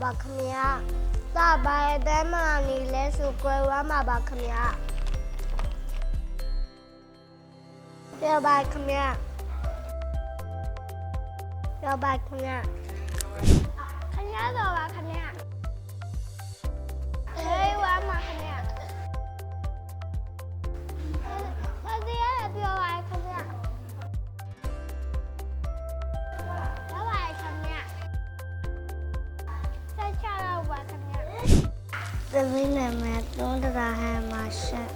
ပါခင်ဗျာစာပါရဲ့တဲမလာနေလဲဆိုကွယ်ဝမ်းမှာပါခင်ဗျာပြောပါခင်ဗျာပြောပါခင်ဗျာခင်ဗျာတော့ပါခင်ဗျာဟေးဝမ်းမှာခင်ဗျာဘာဒီရပြောပါခင်ဗျာပြောပါခင်ဗျာဆက်ချတော့ပါခင်ဗျာသမီးနာမည်သုံးတရာဟန်မှာရှင်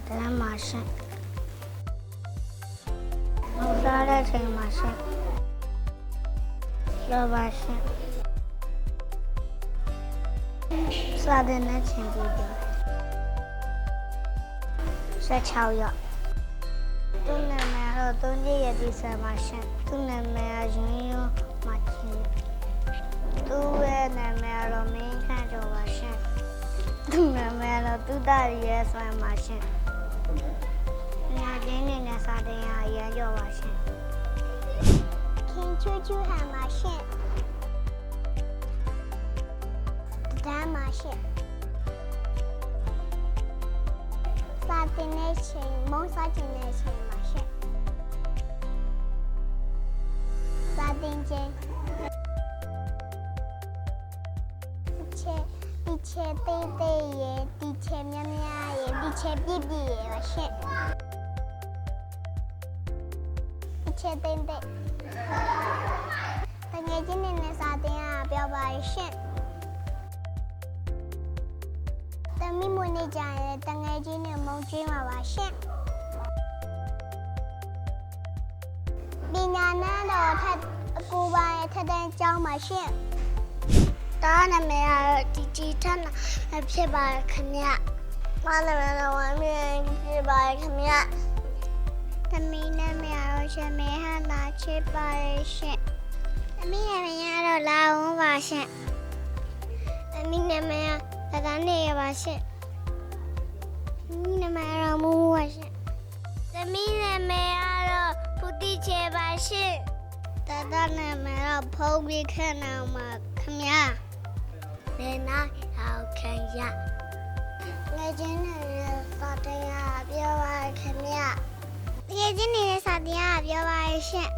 တရမှာရှင်မစားတဲ့ချိန်မှာရှင်လောပါရှင်စားတဲ့နေ့ချင်းပြီးတော့16ရက်သူ့နာမည်တော့3ရက်ဒီဇင်ဘာရှင်သူ့နာမည်ကယွန်းယွန်းမချင်းသူ့ရဲ့နာမည်တော့မင်းခန့်ကျော်ပါရှင်သူ့နာမည်တော့သူတရီရဲ့ဆွမ်းပါရှင်ညာချင်းနဲ့စားတဲ့ရရန်ကျော်ပါရှင်ခင်ချူချူဟန်ပါရှင်တမ်းပါရှင်စားတဲ့နေ့ချင်းမုံစားခြင်းနဲ့ချင်းပါရှင်စားတဲ့ချင်းဒီချေတေးတေးရဲ့ဒီချေမြမြရဲ့ဒီချေပြည့်ပြည့်ရဲ့ပါရှင်ဒီချေတေးတေးတငယ်ချင်းနဲ့စားတဲ့ကပြောပါရှင်တမီမွေးနေကြရဲ့တငယ်ချင်းနဲ့မုံကျွေးမှာပါရှင်ပညာနန်းတော်ထက်အကူပါရဲ့ထက်တန်းကျောင်းပါရှင်တားနာမည်ကတော့ជីထက်နာဖြစ်ပါခင်ဗျမနာမည်တော့ဝမ်းမြင်ဖြစ်ပါခင်ဗျသမီးနာမည်ကတော့ရှမေဟနာချစ်ပါရှင်သမီးနာမည်ကတော့လာဝန်းပါရှင်သမီးနာမည်ကတန်းနေပါရှင်သမီးနာမည်ကတော့မူပါရှင်သမီးနာမည်ကတော့ဖူတီချေပါရှင်တတနာမည်တော့ဖုံးပြီးခန့်အောင်ပါခင်ဗျနေနာဟောက်ခံရငယ်ချင်းနဲ့စာတရားပြောပါခင်ဗျငယ်ချင်းနဲ့စာတရားပြောပါရှင်